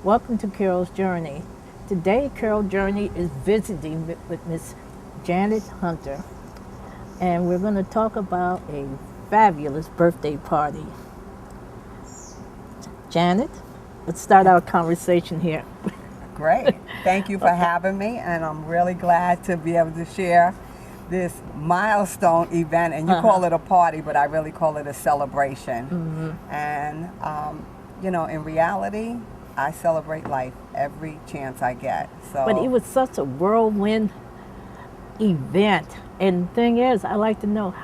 Welcome to Carol's Journey. Today, Carol's Journey is visiting with Miss Janett Hunter, and we're going to talk about a fabulous birthday party. Janett, let's start our conversation here. Great. Thank you for having me, and I'm really glad to be able to share this milestone event. And you call it a party, but I really call it a celebration. And, you know, in reality, I celebrate life every chance I get. So, But it was such a whirlwind event. And the thing is, I like to know,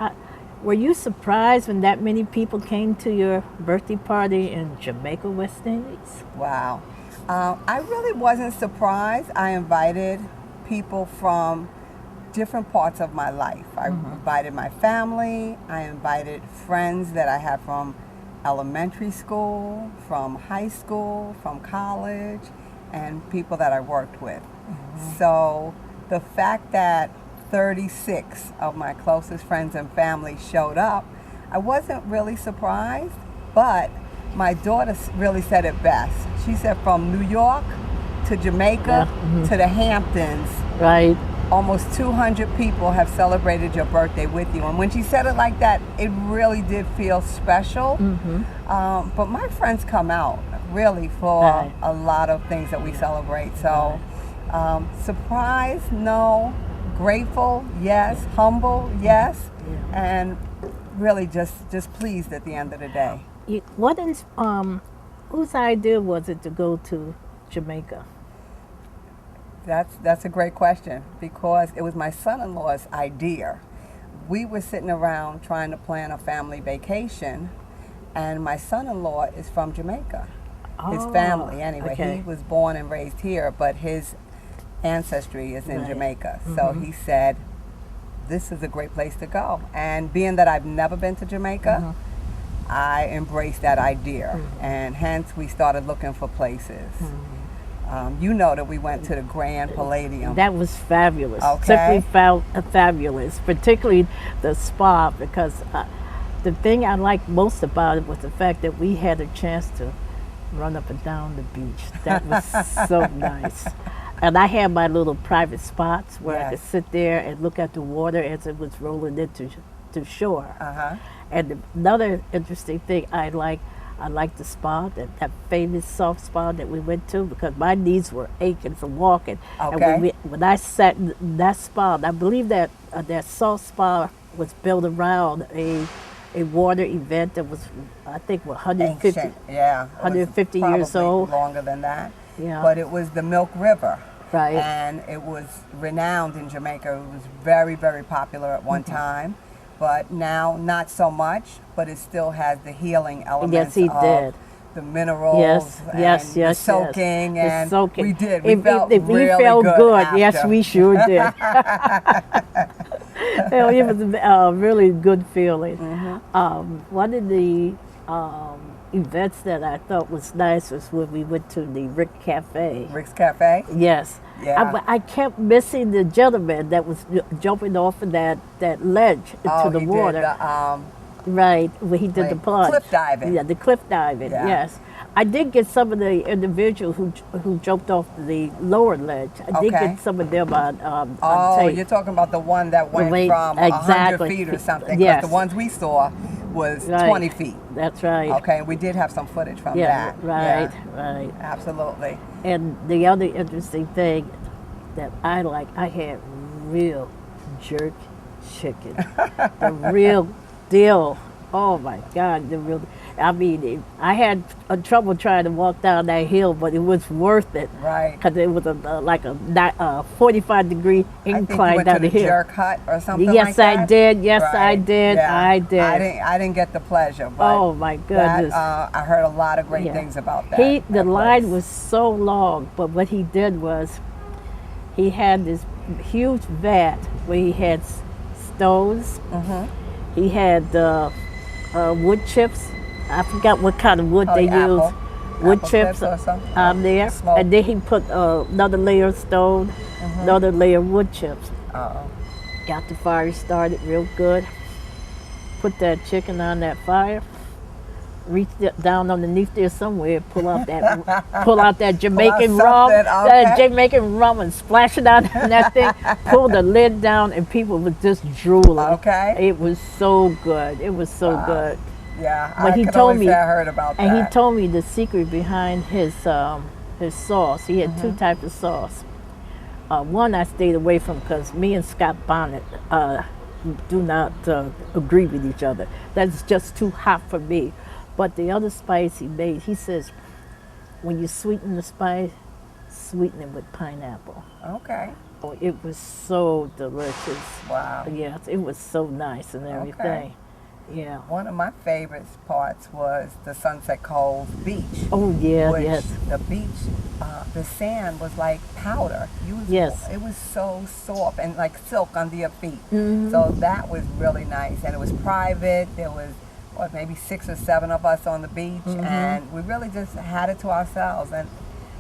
were you surprised when that many people came to your birthday party in Jamaica, West Indies? wow. I really wasn't surprised. I invited people from different parts of my life. I invited my family. I invited friends that I had from elementary school, from high school, from college, and people that I worked with. So the fact that 36 of my closest friends and family showed up, I wasn't really surprised, but my daughter really said it best. She said from New York to Jamaica to the Hamptons, Right. almost 200 people have celebrated your birthday with you. And when she said it like that, it really did feel special. But my friends come out really for a lot of things that we celebrate. So surprised, no. Grateful, yes. Humble, yes. And really just pleased at the end of the day. What is, whose idea was it to go to Jamaica? That's a great question, because it was my son-in-law's idea. We were sitting around trying to plan a family vacation, and my son-in-law is from Jamaica. His family, anyway. Okay. He was born and raised here, but his ancestry is in Jamaica. So he said, this is a great place to go. And being that I've never been to Jamaica, I embraced that idea, and hence we started looking for places. You know that we went to the Grand Palladium. That was fabulous. Okay. Simply fabulous, particularly the spa, because the thing I liked most about it was the fact that we had a chance to run up and down the beach. That was so nice. And I had my little private spots where I could sit there and look at the water as it was rolling into to shore. And another interesting thing I liked the spa, that famous soft spa that we went to, because my knees were aching from walking. And when I sat in that spa, I believe that that soft spa was built around a water event that was, I think, 150, Ancient, yeah. 150 years old. Longer than that. Yeah. But it was the Milk River. Right. And it was renowned in Jamaica. It was very, very popular at one time. But now, not so much, but it still has the healing elements of the minerals and soaking. And we did. We felt really good after. Yes, we sure did. It was a really good feeling. One of the events that I thought was nice was when we went to the Rick Cafe. Rick's Cafe? Yes. Yeah. I kept missing the gentleman that was jumping off of that ledge into the water. Right, when he did the plunge. Cliff diving. Yeah, the cliff diving, yes. I did get some of the individuals who jumped off the lower ledge. I did get some of them on tape. You're talking about the one that went from 100 feet or something. Yes. Because the ones we saw was 20 feet. That's right. Okay, we did have some footage from that. Right. Absolutely. And the other interesting thing that I had real jerk chicken. The real deal. Oh my God, the real. I mean, I had trouble trying to walk down that hill, but it was worth it. Right. Because it was like a 45-degree I think you incline went down to the the hill. Jerk Hut or something Yes, like that? I did. Yes, I Right. did. Yeah. I did. I didn't get the pleasure, but Oh my goodness! I heard a lot of great Yeah. things about that. The that line place. was so long, but what he did was he had this huge vat where he had stones. He had wood chips. I forgot what kind of wood they apple. used. Wood Apple chips or something. on there, Smoke. and then he put another layer of stone, another layer of wood chips. Uh-oh. Got the fire started real good. Put that chicken on that fire. Reached down underneath there somewhere, pull out that Jamaican rum, something, that okay. Jamaican rum, and splash it out in that thing. Pull the lid down, and people was just drooling. Okay. It was so good. It was so Wow. good. Yeah, But I he could told always me, say I heard about and that. he told me the secret behind his sauce. He had two types of sauce. One I stayed away from because me and Scott Bonnet do not agree with each other. That's just too hot for me. But the other spice he made, he says, when you sweeten the spice, sweeten it with pineapple. Okay. Oh, it was so delicious. Wow. Yes, it was so nice and everything. Yeah. One of my favorite parts was the Sunset Cove beach. Oh yeah, which yes. The beach, the sand was like powder. Yes. It was so soft and like silk under your feet. So that was really nice. And it was private. There was, maybe 6 or 7 of us on the beach. And we really just had it to ourselves. And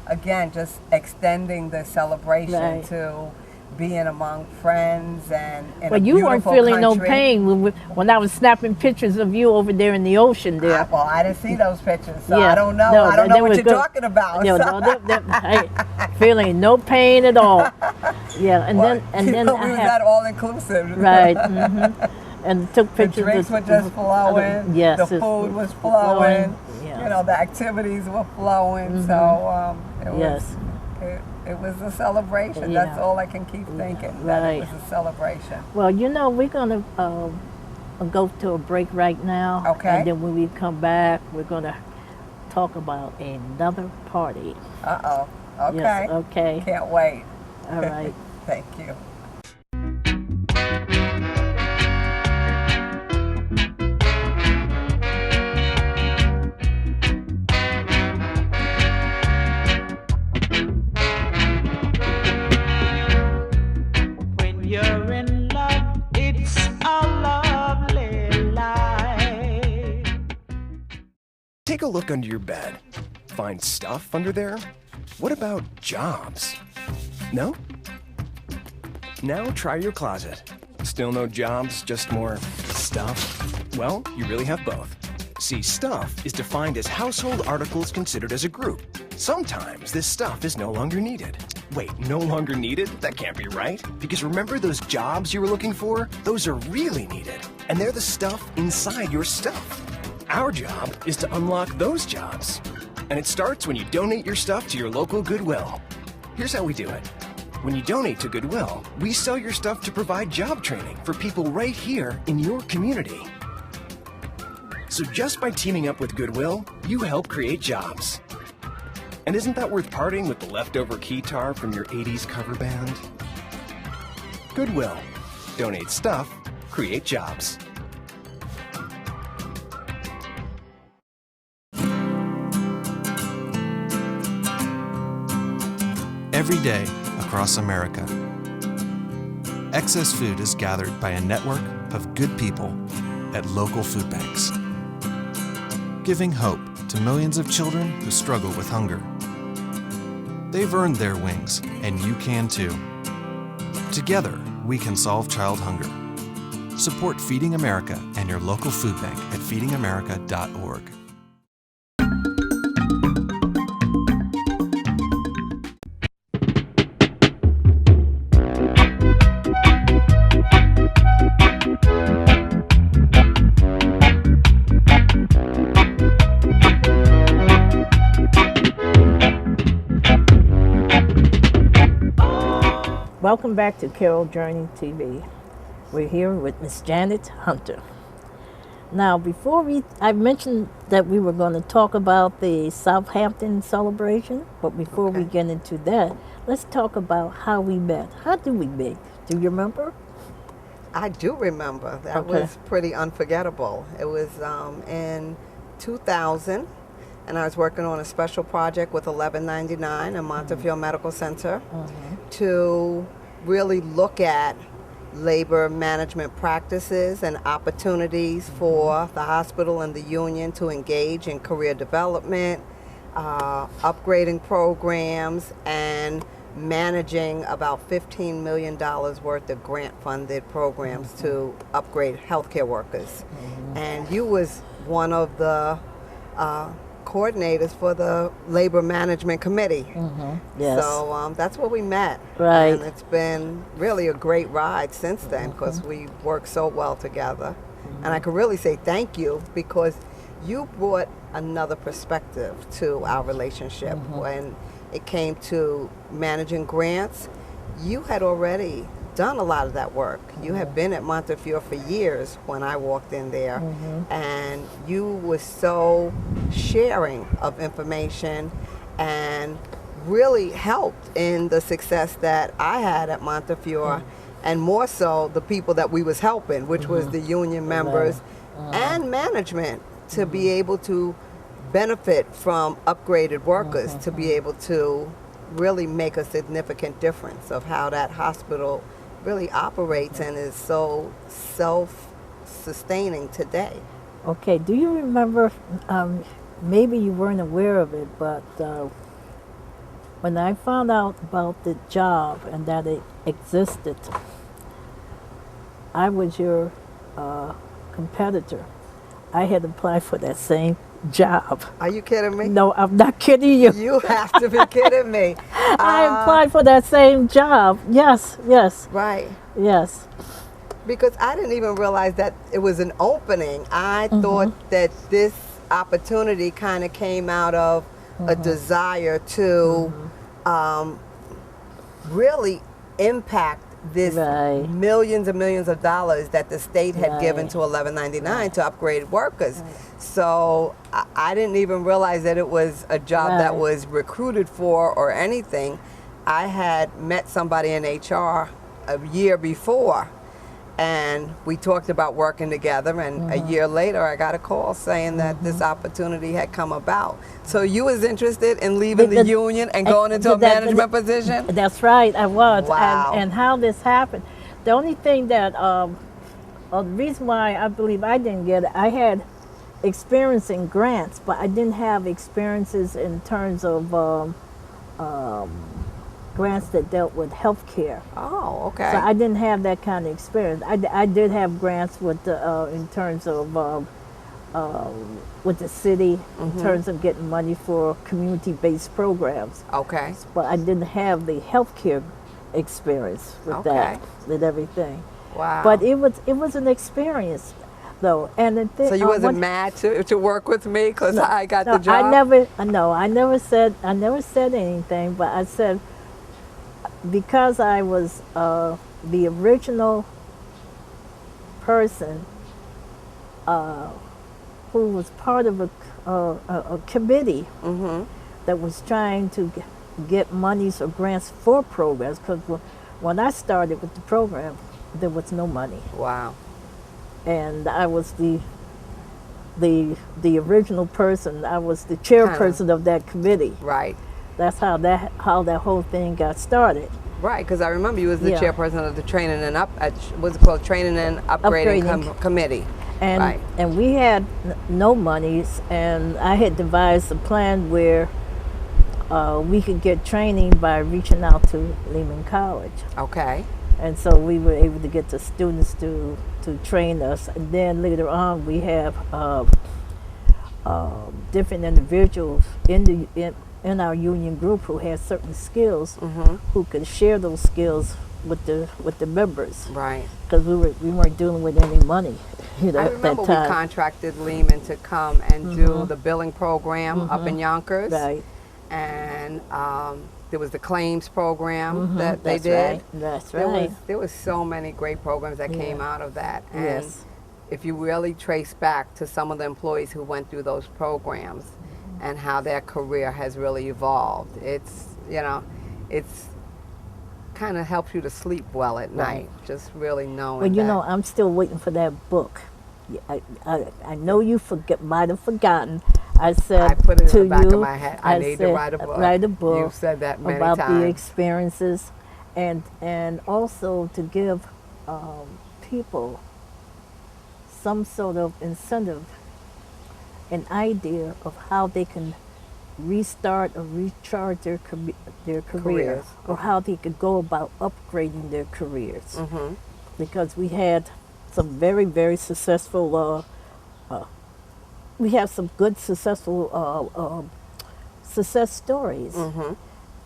again, just extending the celebration Right. to being among friends and in But a you weren't beautiful feeling no country. pain when I was snapping pictures of you over there in the ocean there. Well, I didn't see those pictures, so Yeah. I don't know. No, I don't they know were what you're good. talking about. No, so. hey, feeling no pain at all. Yeah, and Well, then we I was had that all inclusive. right, and took The pictures. drinks were just flowing. Yes, the it's food was flowing. yes. You know, the activities were flowing. So Yes. it was a celebration. Yeah. That's all I can keep thinking. That Right. it was a celebration. Well, we're gonna go to a break right now. Okay. And then when we come back, we're gonna talk about another party. Uh-oh. Okay. Yes. Okay. Can't wait. All right. Thank you. When you're in love, it's a lovely life. Take a look under your bed. Find stuff under there? What about jobs? No? Now try your closet. Still no jobs, just more stuff? Well, you really have both. See, stuff is defined as household articles considered as a group. Sometimes this stuff is no longer needed. Wait, no longer needed? That can't be right. Because remember those jobs you were looking for? Those are really needed. And they're the stuff inside your stuff. Our job is to unlock those jobs. And it starts when you donate your stuff to your local Goodwill. Here's how we do it. When you donate to Goodwill, we sell your stuff to provide job training for people right here in your community. So just by teaming up with Goodwill, you help create jobs. And isn't that worth parting with the leftover keytar from your 80s cover band? Goodwill. Donate stuff, create jobs. Every day across America, excess food is gathered by a network of good people at local food banks, giving hope to millions of children who struggle with hunger. They've earned their wings, and you can too. Together, we can solve child hunger. Support Feeding America and your local food bank at feedingamerica.org. Welcome back to Carol Journey TV. We're here with Miss Janett Hunter. Now, I mentioned that we were going to talk about the Southampton celebration, but before we Okay. get into that, let's talk about how we met. How did we meet? Do you remember? I do remember. That Okay. was pretty unforgettable. It was in 2000, and I was working on a special project with 1199 and Montefiore Medical Center to really look at labor management practices and opportunities for the hospital and the union to engage in career development, upgrading programs, and managing about $15 million worth of grant-funded programs to upgrade healthcare workers. And you was one of the coordinators for the Labor Management Committee. Yes. So that's where we met. Right. And it's been really a great ride since then because we worked so well together. And I can really say thank you because you brought another perspective to our relationship. When it came to managing grants, you had already done a lot of that work. You had been at Montefiore for years when I walked in there, and you were so sharing of information and really helped in the success that I had at Montefiore, and more so the people that we was helping, which was the union members and management, to be able to benefit from upgraded workers, to be able to really make a significant difference of how that hospital really operates and is so self-sustaining today. Okay, do you remember, maybe you weren't aware of it, but when I found out about the job and that it existed, I was your competitor. I had applied for that same job. Are you kidding me? No, I'm not kidding you. You have to be kidding me. I applied for that same job. Yes, yes, Right. yes. Because I didn't even realize that it was an opening. I thought that this opportunity kind of came out of a desire to really impact this Right. millions and millions of dollars that the state had given Right. to 1199 to upgrade workers. So I didn't even realize that it was a job that Right. was recruited for or anything. I had met somebody in HR a year before, and we talked about working together, and a year later I got a call saying that this opportunity had come about. So you was interested in leaving the union and going into a management position? That's right, I was. Wow. And how this happened. The only thing that, the reason why I believe I didn't get it, I had experience in grants, but I didn't have experiences in terms of grants that dealt with health care. Oh, okay. So I didn't have that kind of experience. I did have grants with the, in terms of with the city, in terms of getting money for community-based programs. Okay. But I didn't have the healthcare experience with that, with everything. Wow. But it was an experience, though. And the thing, So you wasn't mad to work with me because I got the job? I never said anything. But I said because I was the original person who was part of a committee that was trying to get monies or grants for programs. Because when I started with the program, there was no money, Wow. and I was the original person. I was the chairperson of that committee. Right. That's how that whole thing got started. Right, because I remember you was the Yeah. chairperson of the training and what's it called, training and upgrading committee. And Right. and we had no monies, and I had devised a plan where we could get training by reaching out to Lehman College. Okay. And so we were able to get the students to train us. And then later on, we have different individuals in our union group who had certain skills, who could share those skills with the members. Right. Because we weren't dealing with any money, I at that remember we time. contracted Lehman to come and do the billing program up in Yonkers. Right. And there was the claims program that they That's did. right. That's There right. was so many great programs that came out of that. And Yes. if you really trace back to some of the employees who went through those programs and how their career has really evolved, it's, you know, it's kind of helps you to sleep well at night, just really knowing Well, you that. know, I'm still waiting for that book. I know you might have forgotten. I said I put it to in the back you, of my head. I need to said, write a book. Write a book. You've said that many about times. the experiences, and also to give people some sort of incentive, an idea of how they can restart or recharge their careers, or how they could go about upgrading their careers. Mm-hmm. Because we had some very, very successful, we have some good successful success stories. Mm-hmm.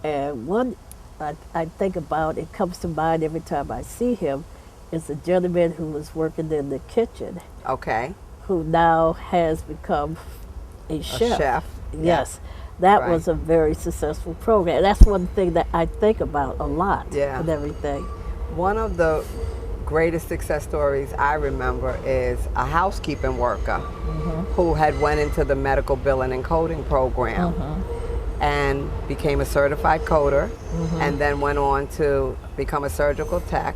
And one I think about, it comes to mind every time I see him, is a gentleman who was working in the kitchen, Okay. who now has become a chef. A chef. Yes. That Right. was a very successful program. That's one thing that I think about a lot Yeah. and everything. One of the greatest success stories I remember is a housekeeping worker who had went into the medical billing and coding program and became a certified coder, and then went on to become a surgical tech.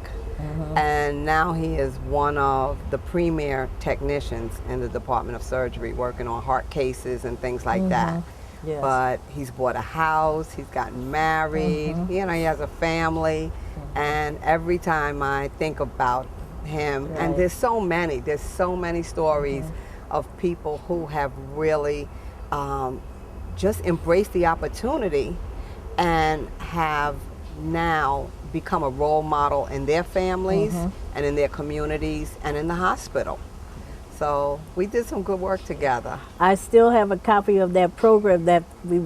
And now he is one of the premier technicians in the Department of Surgery, working on heart cases and things like that. Yes. But he's bought a house, he's gotten married, you know, he has a family. And every time I think about him, and Right. there's so many stories of people who have really just embraced the opportunity and have now become a role model in their families and in their communities and in the hospital. So we did some good work together. I still have a copy of that program that we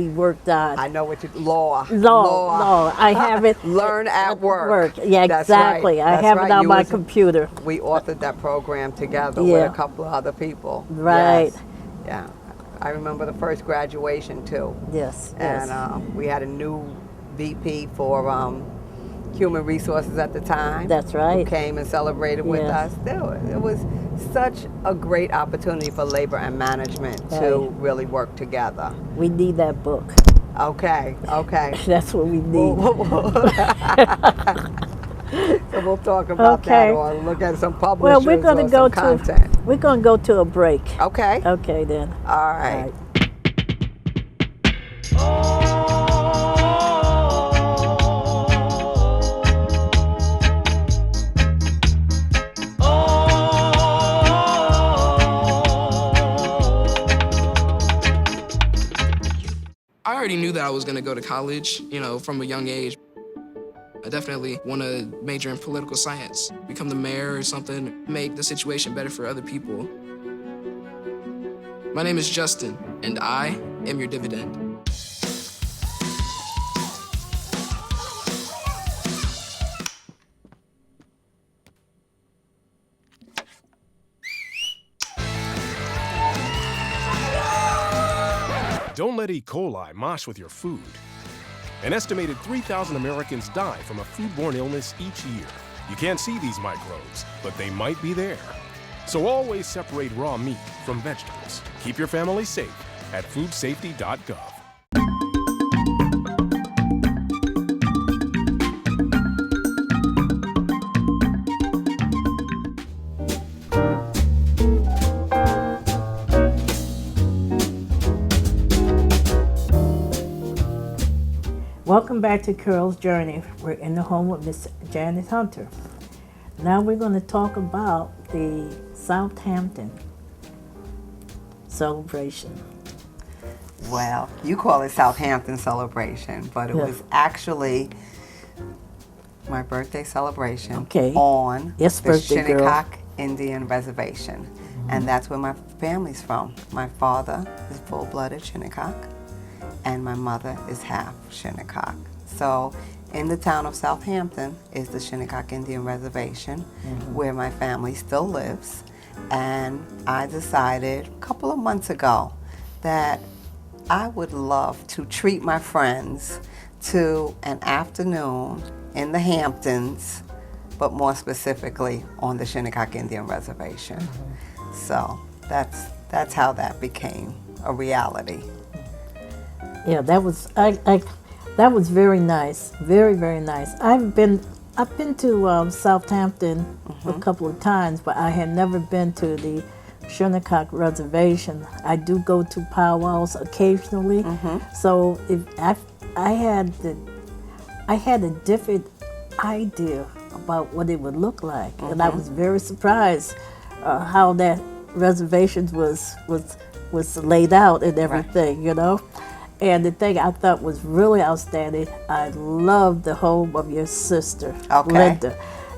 worked on. I know what you law. Law. I have it. Learn at work. Yeah, That's exactly. right. I That's have right. it on You my was- computer. We authored that program together Yeah. with a couple of other people. Right. Yes. Yeah. I remember the first graduation too. Yes. And we had a new VP for Human Resources at the time. That's right. Who came and celebrated with Yes. us. It was such a great opportunity for labor and management to Right. really work together. We need that book. Okay. That's what we need. So we'll talk about Okay. that, or look at some Well, publishers we're going or to go some content. to a break. Okay. Okay then. All right. I already knew that I was going to go to college, you know, from a young age. I definitely want to major in political science, become the mayor or something, make the situation better for other people. My name is Justin, and I am your dividend. Don't let E. coli mosh with your food. An estimated 3,000 Americans die from a foodborne illness each year. You can't see these microbes, but they might be there. So always separate raw meat from vegetables. Keep your family safe at foodsafety.gov. Welcome back to Carol's Journey. We're in the home of Miss Janett Hunter. Now we're going to talk about the Southampton celebration. Well, you call it Southampton celebration, but it Yeah. was actually my birthday celebration Okay. on Yes, the birthday girl. Shinecock Indian Reservation. And that's where my family's from. My father is full-blooded Shinecock, and my mother is half Shinecock. So in the town of Southampton is the Shinecock Indian Reservation, where my family still lives. And I decided a couple of months ago that I would love to treat my friends to an afternoon in the Hamptons but more specifically on the Shinecock Indian Reservation. So that's how that became a reality. Yeah, that was that was very nice, very nice. I've been to Southampton a couple of times, but I had never been to the Shinecock Reservation. I do go to powwows occasionally, so if I had a different idea about what it would look like, and I was very surprised how that reservation was laid out and everything, you know. And the thing I thought was really outstanding, I loved the home of your sister, Linda,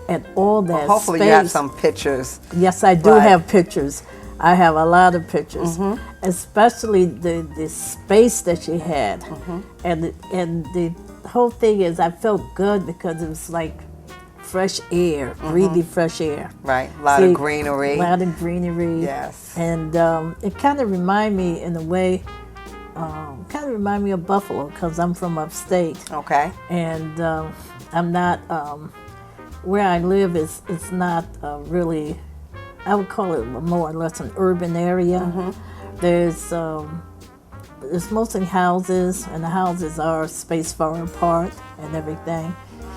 and all that Well, hopefully space. you have some pictures. Yes, I do have pictures. I have a lot of pictures, especially the space that she had, and the whole thing is I felt good because it was like fresh air, breathing fresh air. Right, a lot of greenery. A lot of greenery. Yes. And it kind of reminded me in a way, of Buffalo because I'm from upstate. Okay. And I'm not, where I live is not really, I would call it more or less an urban area. There's mostly houses, and the houses are spaced far apart and everything.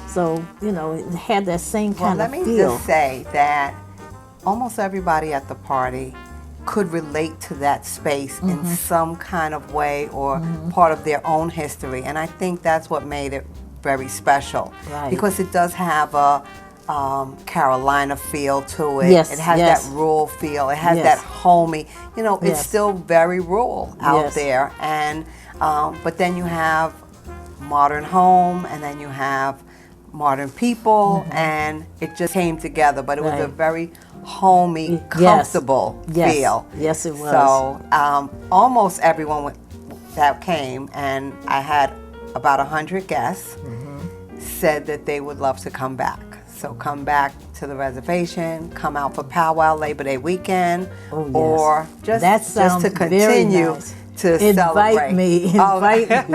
So, you know, it had that same kind of feel. Well, let me just say that almost everybody at the party could relate to that space in some kind of way or part of their own history. And I think that's what made it very special. Right. Because it does have a Carolina feel to it. Yes, it has yes. that rural feel. It has Yes. that homey. You know, it's Yes. still very rural out Yes. there. And but then you have modern home, and then you have modern people, and it just came together. But it was a Right. very homey, Yes. comfortable Yes. feel. Yes, it was. So almost everyone that came, and I had about 100 guests, said that they would love to come back. So come back to the reservation, come out for powwow Labor Day weekend, Oh, yes. or just That sounds to very continue nice. to Invite celebrate. me, invite me.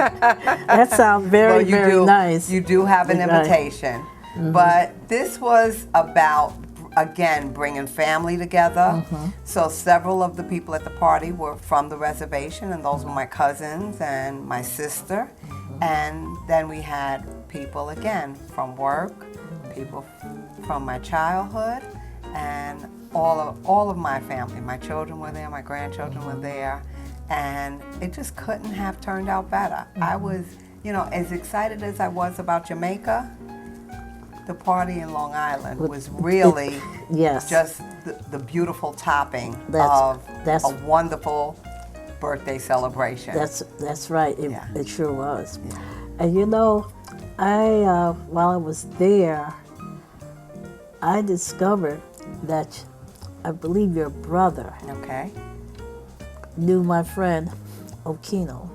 That sounds very, Well, you very do, nice. You do have an Right. invitation. But this was about, again, bringing family together. So several of the people at the party were from the reservation, and those were my cousins and my sister. And then we had people, again, from work, people from my childhood, and all of my family. My children were there, my grandchildren were there, and it just couldn't have turned out better. I was, you know, as excited as I was about Jamaica, the party in Long Island was really Yes. just the beautiful topping That's- of a wonderful birthday celebration. That's right. Yeah. It sure was. And you know, I while I was there, I discovered that I believe your brother Okay. knew my friend Okino,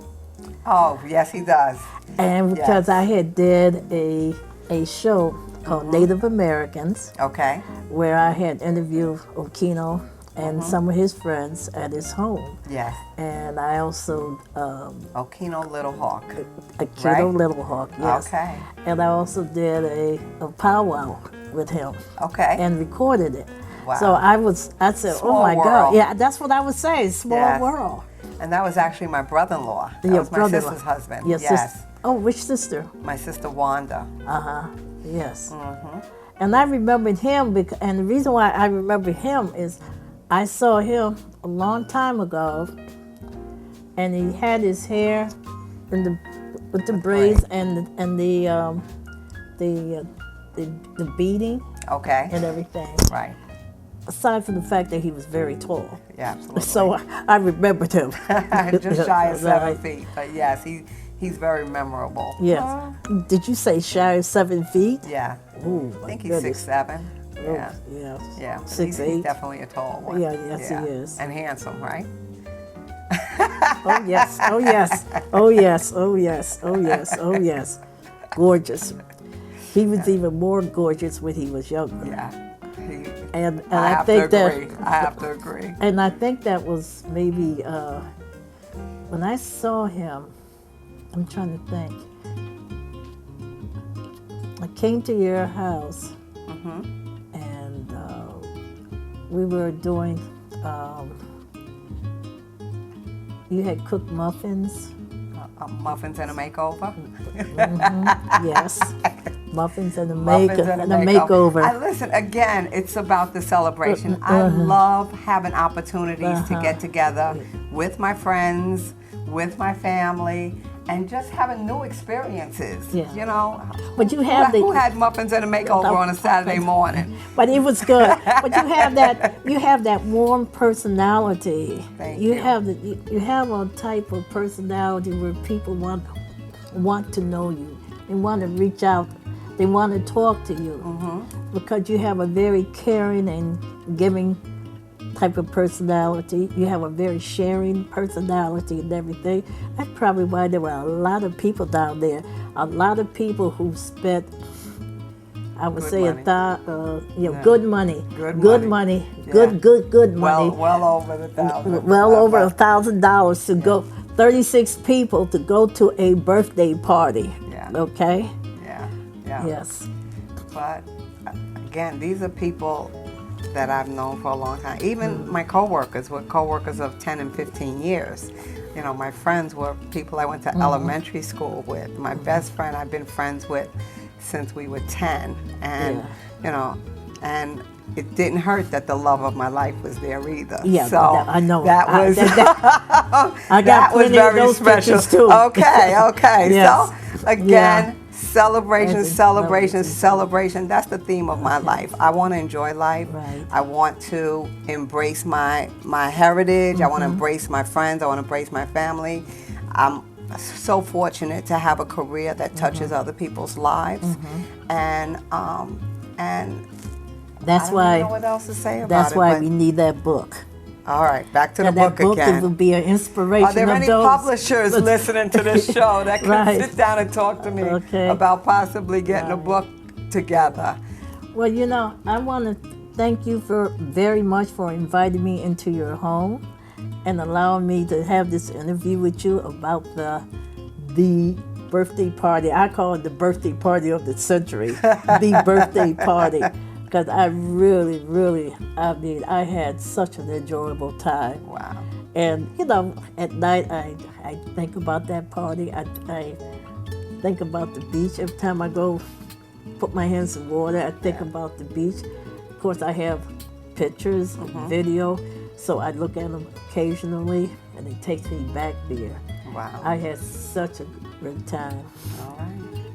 Oh, yes, he does. and because Yes. I had did a show called Native Americans, Okay. where I had interviewed Okino and some of his friends at his home, Yes. and I also Okino Little Hawk. Okino Right? Little Hawk, yes. Okay. And I also did a powwow with him Okay. and recorded it. Wow. So I said, Small oh my world. God. Yeah, that's what I was saying, small Yes. world. And that was actually my brother-in-law. That Your was my brother-in-law. sister's husband. Your Yes. sister. Oh, which sister? My sister Wanda. Yes. And I remembered him, and the reason why I remember him is I saw him a long time ago, and he had his hair with the braids and the beading Okay. and everything. Right. Aside from the fact that he was very tall, Yeah, absolutely. so I remembered him. Just shy of 7 Right. feet. But yes, he's very memorable. Yes. Did you say shy of 7 feet? Yeah. Oh, I think he's 6'7". Yeah. Yeah. Yeah. But 6'8". He's definitely a tall one. Yeah, yes, he is. And handsome, right? Oh yes. Oh yes. Oh yes. Oh yes. Oh yes. Oh yes. Gorgeous. He was even more gorgeous when he was younger. Yeah. And I I have think to agree. I have to agree. And I think that was maybe when I saw him. I'm trying to think. I came to your house, And we were doing, you had cooked muffins. Muffins and a makeover. Yes. Muffins and a Muffins and a makeover. Listen, again, it's about the celebration. I love having opportunities to get together with my friends, with my family, and just having new experiences. Yeah. You know, But you have who had muffins and a makeover on a Saturday morning? But it was good. But you have that warm personality. Thank you you. You have a type of personality where people want to know you. They want to reach out. They want to talk to you because you have a very caring and giving type of personality. You have a very sharing personality and everything. That's probably why there were a lot of people down there. A lot of people who spent, I would Good say, money. Good money. Good money. Yeah. Good money. Well over the $1,000. Well over $1,000 to go. 36 people to go to a birthday party. Yeah. Okay. Yeah. Yes. But again, these are people that I've known for a long time. Even my coworkers were coworkers of 10 and 15 years. You know, my friends were people I went to elementary school with. My best friend I've been friends with since we were 10. And, you know, and it didn't hurt that the love of my life was there either. Yeah, so I know. That was I got that was plenty of very those special pictures too. Okay. Yes. So again, celebration. Celebration. That's the theme of my life. I want to enjoy life. Right. I want to embrace my heritage. I want to embrace my friends. I want to embrace my family. I'm so fortunate to have a career that touches other people's lives, and That's I don't why. know what else to say about That's it. why but- we need that book. All right, back to the And that book book again. will be an inspiration. Are there of any those. publishers listening to this show that can Right. sit down and talk to me Okay. about possibly getting a book together? Well, you know, I want to thank you very much for inviting me into your home and allowing me to have this interview with you about the birthday party. I call it the birthday party of the century, the birthday party. Because I really, I had such an enjoyable time. Wow. And, you know, at night I think about that party. I think about the beach. Every time I go put my hands in water, I think about the beach. Of course, I have pictures, video, so I look at them occasionally, and it takes me back there. Wow. I had such a great time. All right.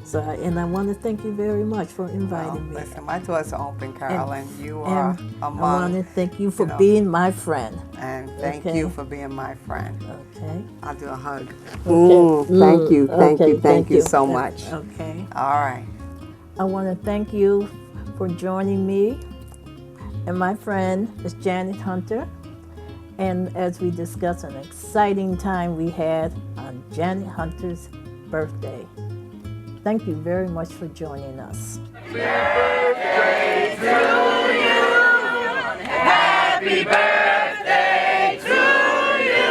So, and I want to thank you very much for inviting me. Listen, my doors are open, Carol, and you are And I among. want to thank you for know. being my friend. And thank Okay. you for being my friend. Okay. I'll do a hug. Okay. Thank you so much. Okay. All right. I want to thank you for joining me and my friend is Janett Hunter. And as we discussed, an exciting time we had on Janett Hunter's birthday. Thank you very much for joining us. Happy birthday to you.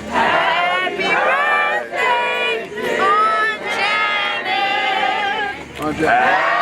Happy birthday, Aunt Janett.